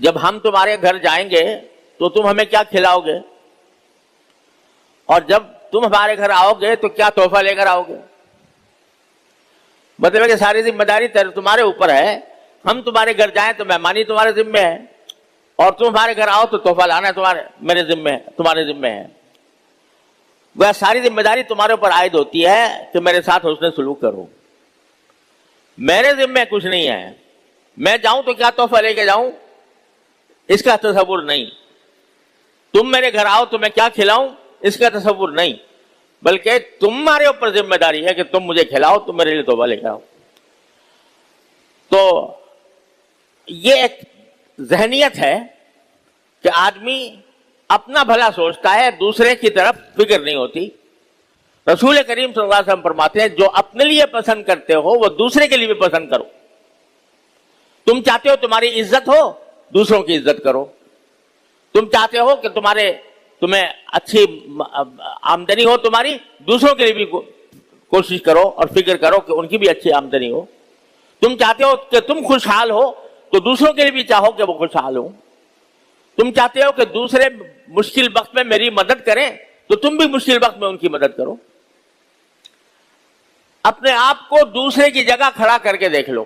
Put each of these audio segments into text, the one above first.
جب ہم تمہارے گھر جائیں گے تو تم ہمیں کیا کھلاؤ گے، اور جب تم ہمارے گھر آؤ گے تو کیا تحفہ لے کر آؤ گے؟ مطلب ہے کہ ساری ذمہ داری تمہارے اوپر ہے. ہم تمہارے گھر جائیں تو مہمانی تمہارے ذمہ ہے، اور تم ہمارے گھر آؤ تو تحفہ لانا میرے ذمہ ہے، تمہارے ذمہ ہے. وہ ساری ذمہ داری تمہارے اوپر عائد ہوتی ہے کہ میرے ساتھ حسن سلوک کرو. میرے ذمہ کچھ نہیں ہے. میں جاؤں تو کیا تحفہ لے کے جاؤں اس کا تصور نہیں. تم میرے گھر آؤ تو میں کیا کھلاؤں اس کا تصور نہیں، بلکہ تمہارے اوپر ذمہ داری ہے کہ تم مجھے کھلاؤ، تم میرے لیے تحفہ لے کے آؤ. تو یہ ایک ذہنیت ہے کہ آدمی اپنا بھلا سوچتا ہے، دوسرے کی طرف فکر نہیں ہوتی. رسول کریم صلی اللہ علیہ وسلم فرماتے ہیں جو اپنے لیے پسند کرتے ہو وہ دوسرے کے لیے بھی پسند کرو. تم چاہتے ہو تمہاری عزت ہو، دوسروں کی عزت کرو. تم چاہتے ہو کہ تمہیں اچھی آمدنی ہو تمہاری، دوسروں کے لیے بھی کوشش کرو اور فکر کرو کہ ان کی بھی اچھی آمدنی ہو. تم چاہتے ہو کہ تم خوشحال ہو تو دوسروں کے لیے بھی چاہو کہ وہ خوشحال ہو. تم چاہتے ہو کہ دوسرے مشکل وقت میں میری مدد کریں تو تم بھی مشکل وقت میں ان کی مدد کرو. اپنے آپ کو دوسرے کی جگہ کھڑا کر کے دیکھ لو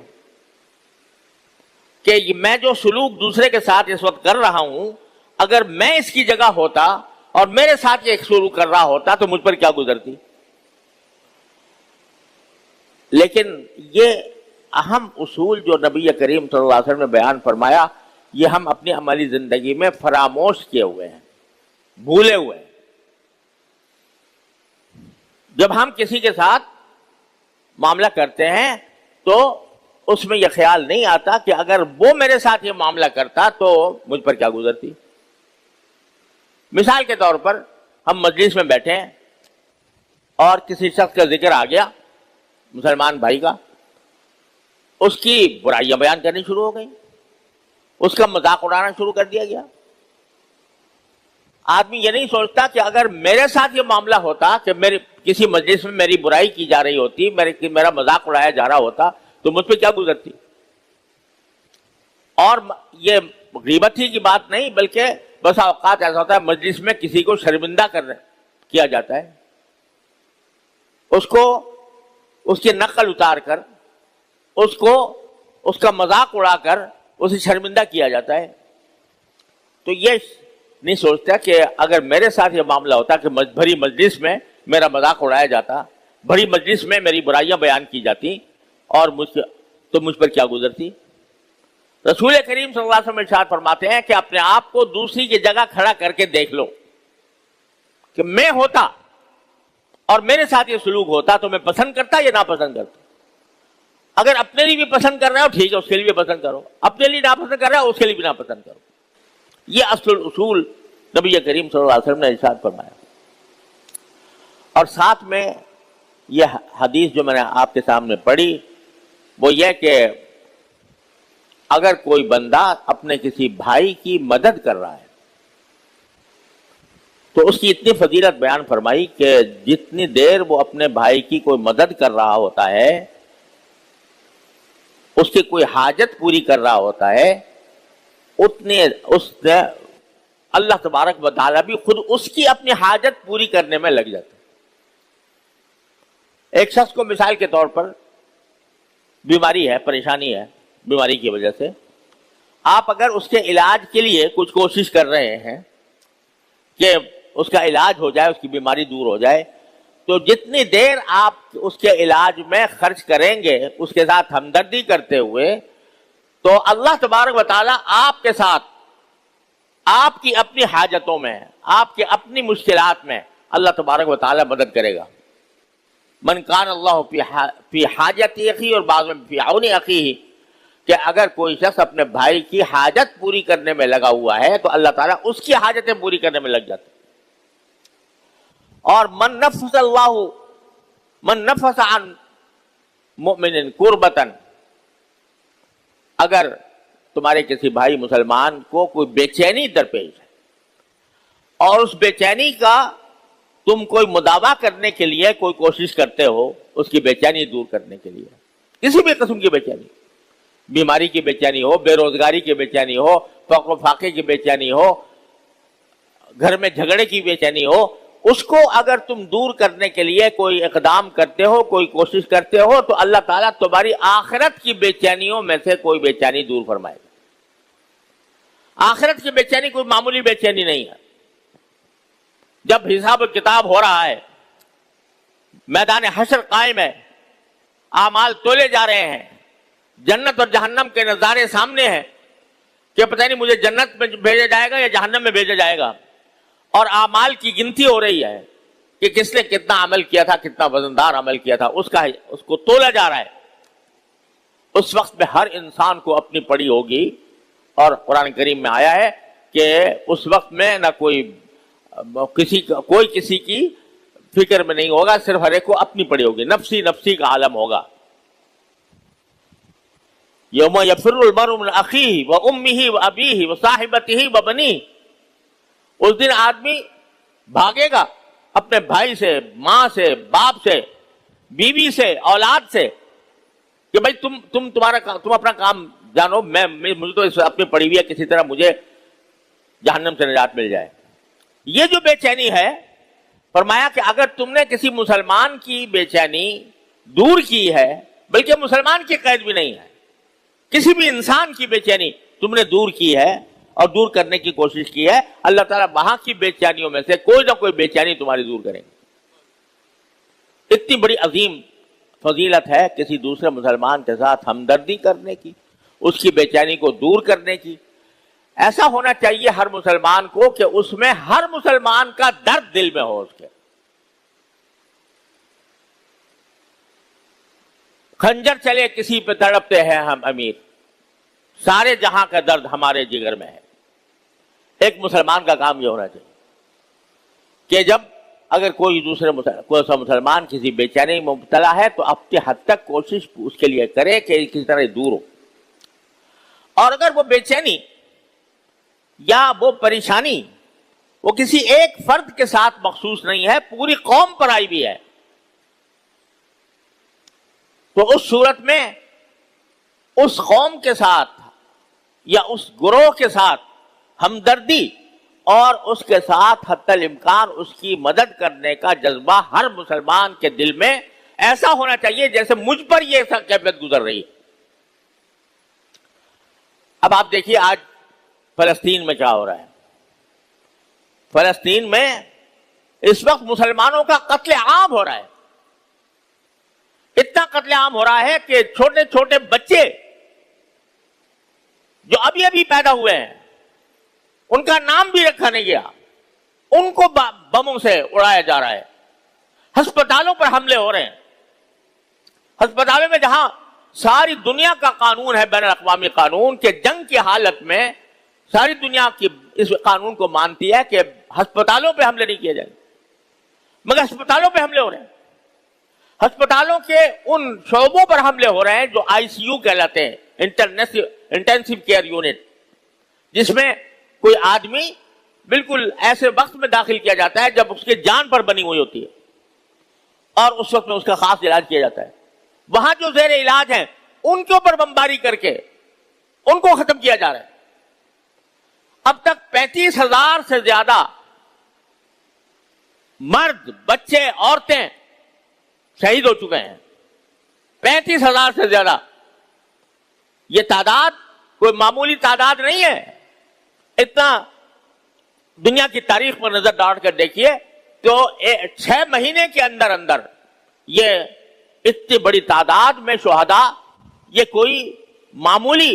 کہ میں جو سلوک دوسرے کے ساتھ اس وقت کر رہا ہوں، اگر میں اس کی جگہ ہوتا اور میرے ساتھ یہ سلوک کر رہا ہوتا تو مجھ پر کیا گزرتی. لیکن یہ اہم اصول جو نبی کریم صلی اللہ علیہ وسلم نے بیان فرمایا، یہ ہم اپنی عملی زندگی میں فراموش کیے ہوئے ہیں، بھولے ہوئے ہیں. جب ہم کسی کے ساتھ معاملہ کرتے ہیں تو اس میں یہ خیال نہیں آتا کہ اگر وہ میرے ساتھ یہ معاملہ کرتا تو مجھ پر کیا گزرتی. مثال کے طور پر ہم مجلس میں بیٹھے ہیں اور کسی شخص کا ذکر آ گیا، مسلمان بھائی کا، اس کی برائیاں بیان کرنی شروع ہو گئی، اس کا مذاق اڑانا شروع کر دیا گیا. آدمی یہ نہیں سوچتا کہ اگر میرے ساتھ یہ معاملہ ہوتا کہ کسی مجلس میں میری برائی کی جا رہی ہوتی، میرا مذاق اڑایا جا رہا ہوتا تو مجھ پہ کیا گزرتی. اور یہ غیبت ہی کی بات نہیں، بلکہ بس اوقات ایسا ہوتا ہے مجلس میں کسی کو شرمندہ کیا جاتا ہے، اس کی نقل اتار کر، اس کا مذاق اڑا کر اسے شرمندہ کیا جاتا ہے. تو یہ نہیں سوچتا کہ اگر میرے ساتھ یہ معاملہ ہوتا کہ بھری مجلس میں میرا مذاق اڑایا جاتا، بھری مجلس میں میری برائیاں بیان کی جاتی اور مجھ پر کیا گزرتی. رسول کریم صلی اللہ علیہ وسلم ارشاد فرماتے ہیں کہ اپنے آپ کو دوسری کی جگہ کھڑا کر کے دیکھ لو کہ میں ہوتا اور میرے ساتھ یہ سلوک ہوتا تو میں پسند کرتا یا ناپسند کرتا. اگر اپنے لیے بھی پسند کر رہا ہو ٹھیک ہے، اس کے لیے بھی پسند کرو. اپنے لیے ناپسند کر رہا ہو اس کے لیے بھی ناپسند کرو. یہ اصل اصول نبی کریم صلی اللہ علیہ وسلم نے ارشاد فرمایا. اور ساتھ میں یہ حدیث جو میں نے آپ کے سامنے پڑھی وہ یہ کہ اگر کوئی بندہ اپنے کسی بھائی کی مدد کر رہا ہے تو اس کی اتنی فضیلت بیان فرمائی کہ جتنی دیر وہ اپنے بھائی کی کوئی مدد کر رہا ہوتا ہے، اس کی کوئی حاجت پوری کر رہا ہوتا ہے، اللہ تبارک و تعالیٰ بھی خود اس کی اپنی حاجت پوری کرنے میں لگ جاتا ہے. ایک شخص کو مثال کے طور پر بیماری ہے، پریشانی ہے، بیماری کی وجہ سے آپ اگر اس کے علاج کے لیے کچھ کوشش کر رہے ہیں کہ اس کا علاج ہو جائے، اس کی بیماری دور ہو جائے، تو جتنی دیر آپ اس کے علاج میں خرچ کریں گے اس کے ساتھ ہمدردی کرتے ہوئے، تو اللہ تبارک و تعالیٰ آپ کے ساتھ آپ کی اپنی حاجتوں میں، آپ کی اپنی مشکلات میں اللہ تبارک و تعالیٰ مدد کرے گا. من کان اللہ فی حاجت اخی، اور بعض میں فی عون اخیہ، کہ اگر کوئی شخص اپنے بھائی کی حاجت پوری کرنے میں لگا ہوا ہے تو اللہ تعالیٰ اس کی حاجتیں پوری کرنے میں لگ جاتے. اور من نفس عن مؤمن کربتن، اگر تمہارے کسی بھائی مسلمان کو کوئی بے چینی درپیش ہے اور اس بے چینی کا تم کوئی مداوا کرنے کے لیے کوئی کوشش کرتے ہو، اس کی بے چینی دور کرنے کے لیے، کسی بھی قسم کی بے چینی، بیماری کی بے چینی ہو، بے روزگاری کی بے چینی ہو، فقر و فاقے کی بے چینی ہو، گھر میں جھگڑے کی بے چینی ہو، اس کو اگر تم دور کرنے کے لیے کوئی اقدام کرتے ہو، کوئی کوشش کرتے ہو، تو اللہ تعالیٰ تمہاری آخرت کی بے چینیوں میں سے کوئی بے چینی دور فرمائے گا۔ آخرت کی بے چینی کوئی معمولی بے چینی نہیں ہے۔ جب حساب و کتاب ہو رہا ہے، میدان حشر قائم ہے، اعمال تولے جا رہے ہیں، جنت اور جہنم کے نظارے سامنے ہیں کہ پتہ نہیں مجھے جنت میں بھیجا جائے گا یا جہنم میں بھیجا جائے گا، اور اعمال کی گنتی ہو رہی ہے کہ کس نے کتنا عمل کیا تھا، کتنا وزندار عمل کیا تھا، اس کو تولا جا رہا ہے۔ اس وقت میں ہر انسان کو اپنی پڑی ہوگی، اور قرآن کریم میں آیا ہے کہ اس وقت میں نہ کوئی کسی کی فکر میں نہیں ہوگا، صرف ہر ایک کو اپنی پڑی ہوگی، نفسی نفسی کا عالم ہوگا۔ یوم یفر المرء من اخیہ و امہ و ابیہ و صاحبتہ و بنیہ، اس دن آدمی بھاگے گا اپنے بھائی سے، ماں سے، باپ سے، بیوی سے، اولاد سے، کہ بھائی تم اپنا کام جانو، مجھے تو اپنی پڑی ہوئی ہے، کسی طرح مجھے جہنم سے نجات مل جائے۔ یہ جو بے چینی ہے، فرمایا کہ اگر تم نے کسی مسلمان کی بے چینی دور کی ہے، بلکہ مسلمان کی قید بھی نہیں ہے، کسی بھی انسان کی بے چینی تم نے دور کی ہے اور دور کرنے کی کوشش کی ہے، اللہ تعالیٰ وہاں کی بے چینیوں میں سے کوئی نہ کوئی بے چینی تمہاری دور کریں گے۔ اتنی بڑی عظیم فضیلت ہے کسی دوسرے مسلمان کے ساتھ ہمدردی کرنے کی، اس کی بے چینی کو دور کرنے کی۔ ایسا ہونا چاہیے ہر مسلمان کو کہ اس میں ہر مسلمان کا درد دل میں ہو۔ اس کے خنجر چلے کسی پہ تڑپتے ہیں ہم امیر، سارے جہاں کا درد ہمارے جگر میں ہے۔ ایک مسلمان کا کام یہ ہونا چاہیے کہ جب اگر کوئی مسلمان کسی بے چینی میں مبتلا ہے تو اپنی حد تک کوشش اس کے لیے کرے کہ کسی طرح دور ہو، اور اگر وہ بے چینی یا وہ پریشانی وہ کسی ایک فرد کے ساتھ مخصوص نہیں ہے، پوری قوم پر آئی بھی ہے، تو اس صورت میں اس قوم کے ساتھ یا اس گروہ کے ساتھ ہمدردی اور اس کے ساتھ حتی الامکان اس کی مدد کرنے کا جذبہ ہر مسلمان کے دل میں ایسا ہونا چاہیے جیسے مجھ پر یہ کیفیت گزر رہی ہے۔ اب آپ دیکھیے آج فلسطین میں کیا ہو رہا ہے۔ فلسطین میں اس وقت مسلمانوں کا قتل عام ہو رہا ہے، اتنا قتل عام ہو رہا ہے کہ چھوٹے چھوٹے بچے جو ابھی ابھی پیدا ہوئے ہیں، ان کا نام بھی رکھا نہیں گیا، ان کو بموں سے اڑایا جا رہا ہے، ہسپتالوں پر حملے ہو رہے ہیں، ہسپتالوں میں جہاں ساری دنیا کا قانون ہے، بین الاقوامی قانون، کہ جنگ کی حالت میں ساری دنیا کی اس قانون کو مانتی ہے کہ ہسپتالوں پہ حملے نہیں کیے جائیں، مگر ہسپتالوں پہ حملے ہو رہے ہیں۔ ہسپتالوں کے ان شعبوں پر حملے ہو رہے ہیں جو آئی سی یو کہلاتے ہیں، انٹینسو کیئر یونٹ، جس میں کوئی آدمی بالکل ایسے وقت میں داخل کیا جاتا ہے جب اس کی جان پر بنی ہوئی ہوتی ہے، اور اس وقت میں اس کا خاص علاج کیا جاتا ہے۔ وہاں جو زیر علاج ہیں ان کے اوپر بمباری کر کے ان کو ختم کیا جا رہا ہے۔ اب تک 35,000 سے زیادہ مرد، بچے، عورتیں شہید ہو چکے ہیں، 35,000 سے زیادہ۔ یہ تعداد کوئی معمولی تعداد نہیں ہے۔ اتنا دنیا کی تاریخ پر نظر ڈال کر دیکھیے تو 6 مہینے کے اندر اندر یہ اتنی بڑی تعداد میں شہداء، یہ کوئی معمولی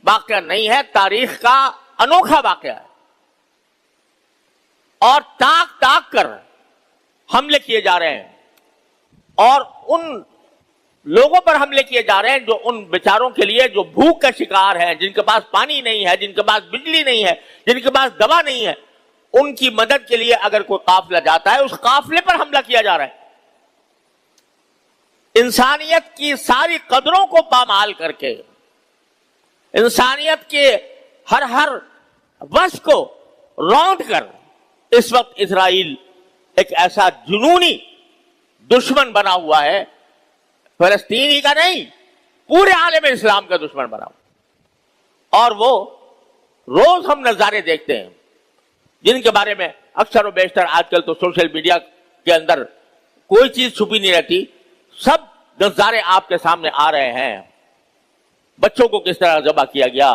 واقعہ نہیں ہے، تاریخ کا انوکھا واقعہ ہے۔ اور تاک تاک کر حملے کیے جا رہے ہیں، اور ان لوگوں پر حملے کیے جا رہے ہیں جو ان بیچاروں کے لیے جو بھوک کا شکار ہیں، جن کے پاس پانی نہیں ہے، جن کے پاس بجلی نہیں ہے، جن کے پاس دوا نہیں ہے، ان کی مدد کے لیے اگر کوئی قافلہ جاتا ہے اس قافلے پر حملہ کیا جا رہا ہے۔ انسانیت کی ساری قدروں کو پامال کر کے، انسانیت کے ہر وصف کو رونٹ کر اس وقت اسرائیل ایک ایسا جنونی دشمن بنا ہوا ہے، فلسطین ہی کا نہیں، پورے عالم اسلام کا دشمن بنا ہوا، اور وہ روز ہم نظارے دیکھتے ہیں جن کے بارے میں اکثر و بیشتر آج کل تو سوشل میڈیا کے اندر کوئی چیز چھپی نہیں رہتی، سب نظارے آپ کے سامنے آ رہے ہیں۔ بچوں کو کس طرح ذبح کیا گیا،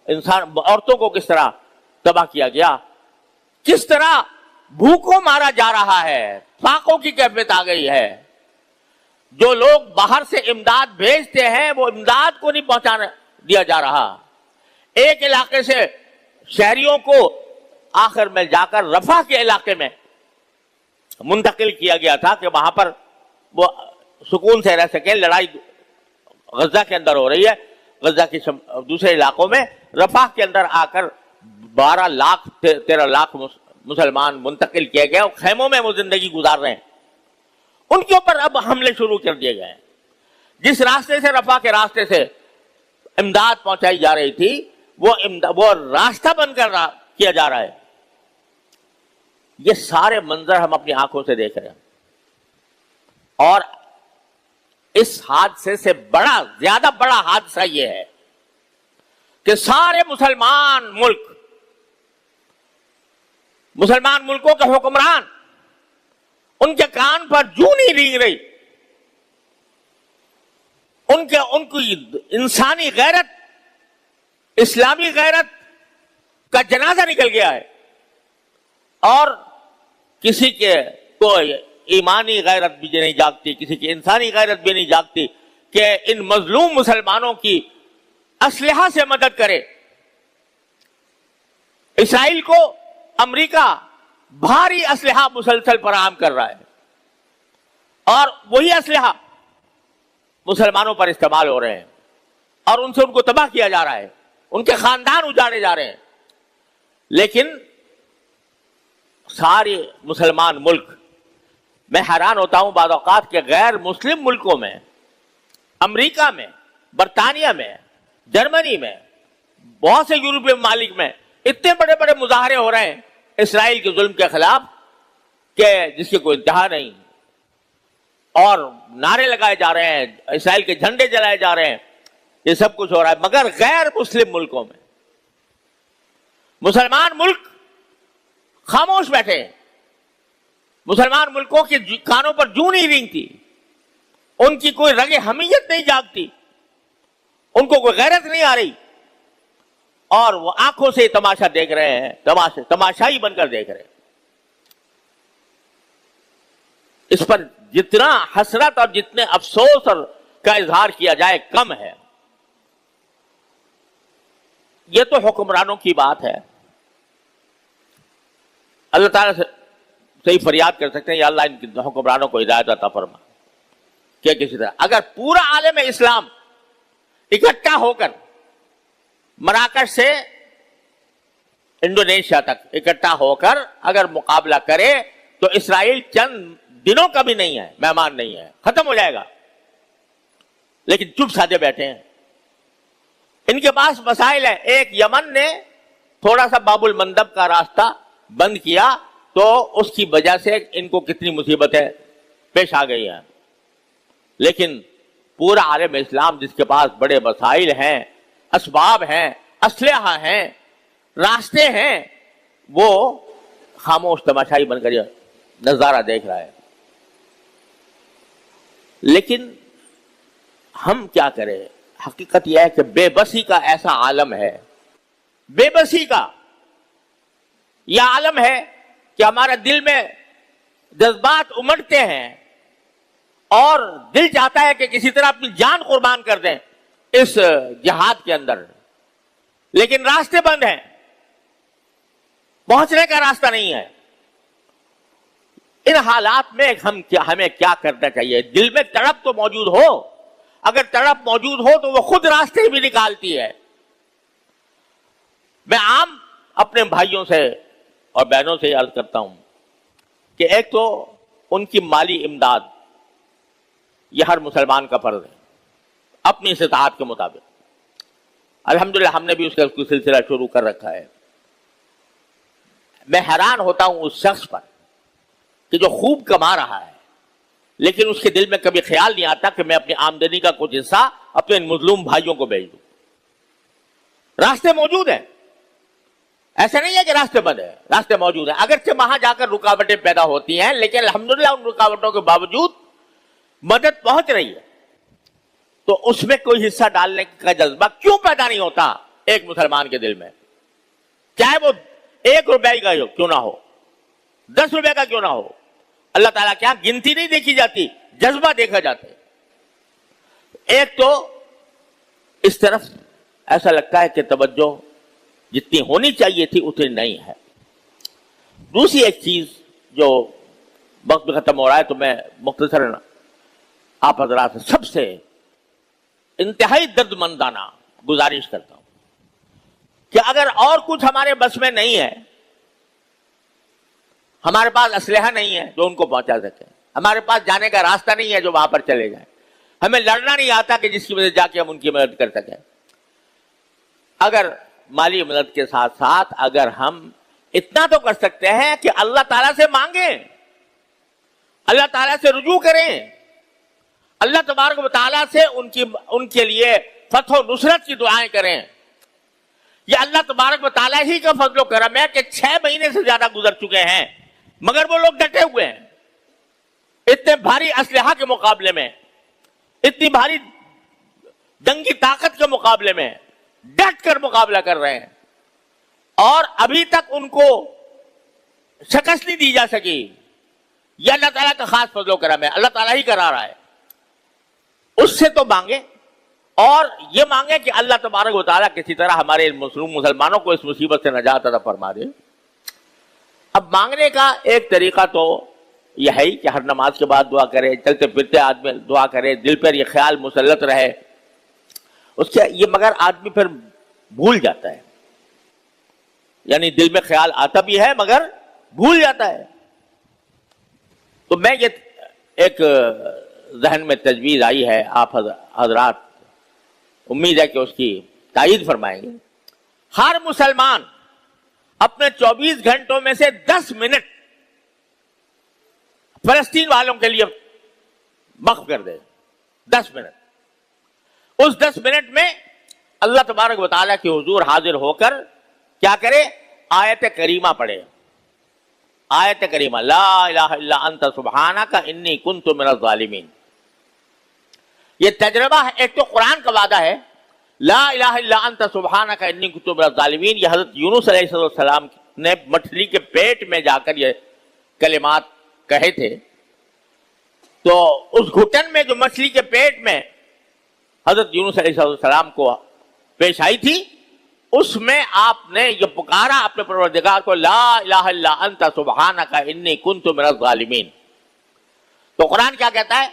عورتوں کو کس طرح تباہ کیا گیا، کس طرح بھوکوں مارا جا رہا ہے، فاقوں کی کیفیت آ گئی ہے۔ جو لوگ باہر سے امداد بھیجتے ہیں وہ امداد کو نہیں پہنچانا دیا جا رہا۔ ایک علاقے سے شہریوں کو آخر میں جا کر رفح کے علاقے میں منتقل کیا گیا تھا کہ وہاں پر وہ سکون سے رہ سکیں۔ لڑائی غزہ کے اندر ہو رہی ہے، غزہ کے دوسرے علاقوں میں رفح کے اندر آ کر 12 لاکھ 13 لاکھ مسلمان منتقل کیے گئے اور خیموں میں وہ زندگی گزار رہے ہیں۔ ان کے اوپر اب حملے شروع کر دیے گئے ہیں۔ جس راستے سے رفح کے راستے سے امداد پہنچائی جا رہی تھی وہ راستہ بند کیا جا رہا ہے۔ یہ سارے منظر ہم اپنی آنکھوں سے دیکھ رہے ہیں، اور اس حادثے سے زیادہ بڑا حادثہ یہ ہے کہ سارے مسلمان ملکوں کے حکمران، ان کے کان پر جوں نہیں رینگ رہی، ان کی انسانی غیرت، اسلامی غیرت کا جنازہ نکل گیا ہے، اور کسی کے کوئی ایمانی غیرت بھی نہیں جاگتی، کسی کی انسانی غیرت بھی نہیں جاگتی کہ ان مظلوم مسلمانوں کی اسلحہ سے مدد کرے۔ اسرائیل کو امریکہ بھاری اسلحہ مسلسل فراہم کر رہا ہے، اور وہی اسلحہ مسلمانوں پر استعمال ہو رہے ہیں، اور ان سے ان کو تباہ کیا جا رہا ہے، ان کے خاندان اجاڑے جا رہے ہیں۔ لیکن سارے مسلمان ملک، میں حیران ہوتا ہوں بعض اوقات کہ غیر مسلم ملکوں میں، امریکہ میں، برطانیہ میں، جرمنی میں، بہت سے یورپی ممالک میں اتنے بڑے بڑے مظاہرے ہو رہے ہیں اسرائیل کے ظلم کے خلاف کہ جس کی کوئی انتہا نہیں، اور نعرے لگائے جا رہے ہیں، اسرائیل کے جھنڈے جلائے جا رہے ہیں، یہ سب کچھ ہو رہا ہے۔ مگر غیر مسلم ملکوں میں مسلمان ملک خاموش بیٹھے ہیں، مسلمان ملکوں کے کانوں پر جوں نہیں رینگتی، ان کی کوئی رگ حمیت نہیں جاگتی، ان کو کوئی غیرت نہیں آ رہی، اور وہ آنکھوں سے تماشا دیکھ رہے ہیں، تماشائی بن کر دیکھ رہے ہیں۔ اس پر جتنا حسرت اور جتنے افسوس کا اظہار کیا جائے کم ہے۔ یہ تو حکمرانوں کی بات ہے، اللہ تعالیٰ سے ہی فریاد کر سکتے ہیں یا اللہ ان حکمرانوں کو ہدایت عطا فرما کہ کسی طرح اگر پورا عالم اسلام اکٹھا ہو کر مراکش سے انڈونیشیا تک اکٹھا ہو کر اگر مقابلہ کرے تو اسرائیل چند دنوں کا بھی نہیں ہے، مہمان نہیں ہے، ختم ہو جائے گا۔ لیکن چپ سادے بیٹھے ہیں، ان کے پاس مسائل ہے۔ ایک یمن نے تھوڑا سا باب المندب کا راستہ بند کیا تو اس کی وجہ سے ان کو کتنی مصیبتیں پیش آ گئی ہیں، لیکن پورا عالم اسلام جس کے پاس بڑے وسائل ہیں، اسباب ہیں، اسلحہ ہیں، راستے ہیں، وہ خاموش تماشائی بن کر نظارہ دیکھ رہا ہے۔ لیکن ہم کیا کریں؟ حقیقت یہ ہے کہ بے بسی کا ایسا عالم ہے، بے بسی کا یہ عالم ہے کہ ہمارے دل میں جذبات امڑتے ہیں اور دل چاہتا ہے کہ کسی طرح اپنی جان قربان کر دیں اس جہاد کے اندر، لیکن راستے بند ہیں، پہنچنے کا راستہ نہیں ہے۔ ان حالات میں ہمیں کیا کرنا چاہیے؟ دل میں تڑپ تو موجود ہو، اگر تڑپ موجود ہو تو وہ خود راستے بھی نکالتی ہے۔ میں عام اپنے بھائیوں سے اور بہنوں سے عرض کرتا ہوں کہ ایک تو ان کی مالی امداد یہ ہر مسلمان کا فرض ہے اپنی استطاعت کے مطابق۔ الحمدللہ ہم نے بھی اس کا کوئی سلسلہ شروع کر رکھا ہے۔ میں حیران ہوتا ہوں اس شخص پر کہ جو خوب کما رہا ہے لیکن اس کے دل میں کبھی خیال نہیں آتا کہ میں اپنی آمدنی کا کچھ حصہ اپنے مظلوم بھائیوں کو بھیج دوں. راستے موجود ہیں، ایسا نہیں ہے کہ راستے بند ہیں، راستے موجود ہیں. اگرچہ وہاں جا کر رکاوٹیں پیدا ہوتی ہیں، لیکن الحمدللہ ان رکاوٹوں کے باوجود مدد پہنچ رہی ہے. تو اس میں کوئی حصہ ڈالنے کا جذبہ کیوں پیدا نہیں ہوتا ایک مسلمان کے دل میں؟ چاہے وہ 1 روپے کا کیوں نہ ہو، 10 روپے کا کیوں نہ ہو. اللہ تعالیٰ کیا گنتی نہیں دیکھی جاتی، جذبہ دیکھا جاتا ہے. ایک تو اس طرف ایسا لگتا ہے کہ توجہ جتنی ہونی چاہیے تھی اتنی نہیں ہے. دوسری ایک چیز جو وقت بھی ختم ہو رہا ہے تو میں مختصراً آپ حضرات سے سب سے انتہائی درد مندانہ گزارش کرتا ہوں کہ اگر اور کچھ ہمارے بس میں نہیں ہے، ہمارے پاس اسلحہ نہیں ہے جو ان کو پہنچا سکے، ہمارے پاس جانے کا راستہ نہیں ہے جو وہاں پر چلے جائیں، ہمیں لڑنا نہیں آتا کہ جس کی وجہ سے جا کے ہم ان کی مدد کر سکیں، اگر مالی مدد کے ساتھ ساتھ اگر ہم اتنا تو کر سکتے ہیں کہ اللہ تعالیٰ سے مانگیں، اللہ تعالیٰ سے رجوع کریں، اللہ تبارک و تعالیٰ سے ان کے لیے فتح و نصرت کی دعائیں کریں. یہ اللہ تبارک و تعالیٰ ہی کا فضل و کرم ہے کہ 6 مہینے سے زیادہ گزر چکے ہیں مگر وہ لوگ ڈٹے ہوئے ہیں. اتنے بھاری اسلحہ کے مقابلے میں، اتنی بھاری جنگی طاقت کے مقابلے میں ڈٹ کر مقابلہ کر رہے ہیں اور ابھی تک ان کو شکست نہیں دی جا سکی. یہ اللہ تعالیٰ کا خاص فضل و کرم ہے، اللہ تعالیٰ ہی کرا رہا ہے. اس سے تو مانگے اور یہ مانگے کہ اللہ تبارک و تعالیٰ کسی طرح ہمارے مسلمانوں کو اس مصیبت سے نجات عطا فرما دے. اب مانگنے کا ایک طریقہ تو یہ ہے کہ ہر نماز کے بعد دعا کرے، چلتے پھرتے آدمی دعا کرے، دل پر یہ خیال مسلط رہے اس کے، یہ مگر آدمی پھر بھول جاتا ہے، یعنی دل میں خیال آتا بھی ہے مگر بھول جاتا ہے. تو میں یہ ایک ذہن میں تجویز آئی ہے، آپ حضرات امید ہے کہ اس کی تائید فرمائیں گے. ہر مسلمان اپنے 24 گھنٹوں میں سے 10 منٹ فلسطین والوں کے لیے وقف کر دے. 10 منٹ. اس 10 منٹ میں اللہ تبارک و تعالیٰ کے حضور حاضر ہو کر کیا کرے؟ آیت کریمہ پڑھے. آیت کریمہ لا الہ الا انت سبحانک انی کنت من الظالمین. یہ تجربہ ہے. ایک تو قرآن کا وعدہ ہے لا الہ الا انت سبحانک انی کنت من الظالمین. یہ حضرت یونس علیہ السلام نے مچھلی کے پیٹ میں جا کر یہ کلمات کہے تھے. تو اس گھٹن میں جو مچھلی کے پیٹ میں حضرت یونس علیہ السلام کو پیش آئی تھی اس میں آپ نے یہ پکارا اپنے پروردگار کو لا الہ الا انت سبحانک انی کنت من الظالمین. تو قرآن کیا کہتا ہے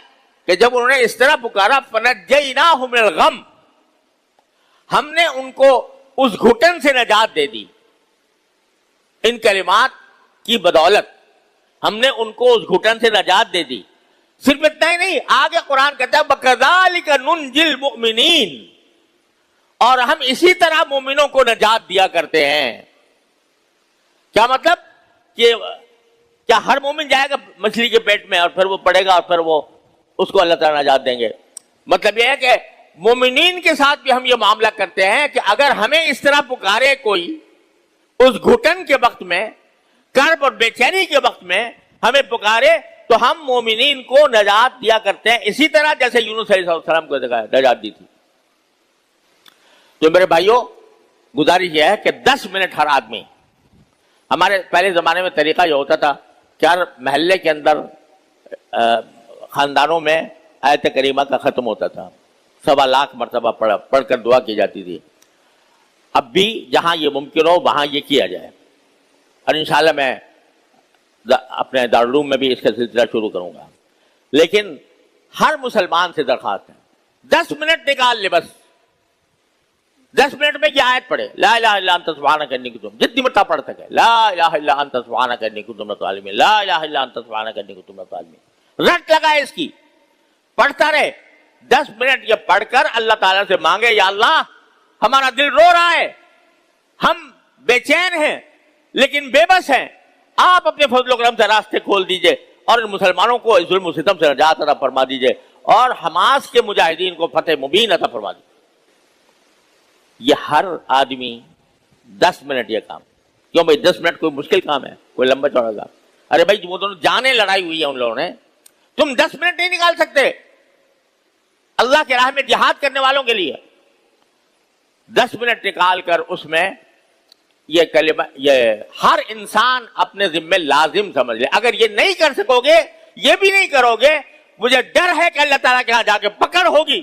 کہ جب انہوں نے اس طرح پکارا فنجیناہ من الغم، ہم نے ان کو اس گھٹن سے نجات دے دی. ان کلمات کی بدولت ہم نے ان کو اس گھٹن سے نجات دے دی. صرف اتنا ہی نہیں، آگے قرآن کہتا ہے وَكَذَلِكَ نُنْجِي الْمُؤْمِنِينَ، اور ہم اسی طرح مومنوں کو نجات دیا کرتے ہیں. کیا مطلب کہ کیا ہر مومن جائے گا مچھلی کے پیٹ میں اور پھر وہ پڑے گا اور پھر وہ اس کو اللہ تعالیٰ نجات دیں گے؟ مطلب یہ ہے کہ مومنین کے ساتھ بھی ہم یہ معاملہ کرتے ہیں کہ اگر ہمیں اس طرح پکارے کوئی اس گھٹن کے وقت میں، کرب اور بے چینی کے وقت میں ہمیں پکارے تو ہم مومنین کو نجات دیا کرتے ہیں، اسی طرح جیسے یونس علیہ السلام کو نجات دی تھی. تو میرے بھائیوں گزارش یہ ہے کہ 10 منٹ ہر آدمی. ہمارے پہلے زمانے میں طریقہ یہ ہوتا تھا کہ ہر محلے کے اندر خاندانوں میں آیت کریمہ کا ختم ہوتا تھا، 1.25 لاکھ مرتبہ پڑھ کر دعا کی جاتی تھی. اب بھی جہاں یہ ممکن ہو وہاں یہ کیا جائے، اور انشاءاللہ میں اپنے دارالعلوم میں بھی اس کا سلسلہ شروع کروں گا. لیکن ہر مسلمان سے درخواست ہے 10 منٹ نکال لے، بس 10 منٹ میں یہ آیت پڑھے لا الہ الا انت سبحانک انی کنت، جتنی مرتبہ پڑھ سکے لا الہ الا انت سبحانک انی کنت من الظالمین، لا الہ الا انت سبحانک انی کنت من الظالمین. رٹ لگائے اس کی، پڑھتا رہے. 10 منٹ یہ پڑھ کر اللہ تعالیٰ سے مانگے یا اللہ ہمارا دل رو رہا ہے، ہم بے چین ہیں لیکن بے بس ہیں، آپ اپنے فضل و کرم سے راستے کھول دیجئے اور ان مسلمانوں کو ظلم و ستم سے نجات عطا فرما دیجئے اور حماس کے مجاہدین کو فتح مبین عطا فرما دے۔ یہ ہر آدمی 10 منٹ یہ کام، کیوں بھائی 10 منٹ کوئی مشکل کام ہے، کوئی لمبا چوڑا کام؟ ارے بھائی وہ دونوں جانیں لڑائی ہوئی ہے ان لوگوں نے، تم 10 منٹ نہیں نکال سکتے اللہ کے راہ میں جہاد کرنے والوں کے لیے؟ 10 منٹ نکال کر اس میں یہ کلمہ، یہ ہر انسان اپنے ذمے لازم سمجھ لے۔ اگر یہ نہیں کر سکو گے، یہ بھی نہیں کرو گے، مجھے ڈر ہے کہ اللہ تعالیٰ کے ہاں جا کے پکڑ ہوگی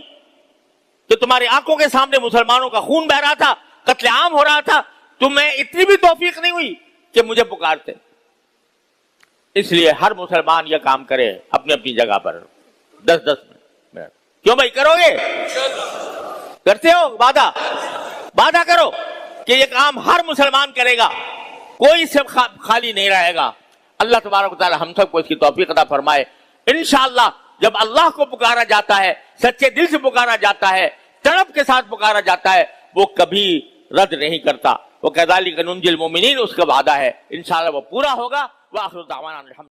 کہ تمہاری آنکھوں کے سامنے مسلمانوں کا خون بہ رہا تھا، قتل عام ہو رہا تھا، تمہیں اتنی بھی توفیق نہیں ہوئی کہ مجھے پکارتے۔ اس لیے ہر مسلمان یہ کام کرے اپنی اپنی جگہ پر 10 منٹ۔ کیوں بھائی کرو گے؟ کرتے ہو؟ وعدہ کرو کہ یہ کام ہر مسلمان کرے گا، کوئی اس سے خالی نہیں رہے گا۔ اللہ تبارک و تعالی ہم سب کو اس کی توفیق عطا فرمائے۔ انشاءاللہ جب اللہ کو پکارا جاتا ہے، سچے دل سے پکارا جاتا ہے، تڑپ کے ساتھ پکارا جاتا ہے، وہ کبھی رد نہیں کرتا۔ وَكَذَلِكَ نُنْجِي الْمُؤْمِنِينَ اس کا وعدہ ہے، انشاءاللہ وہ پورا ہوگا۔ وآخر دعوانا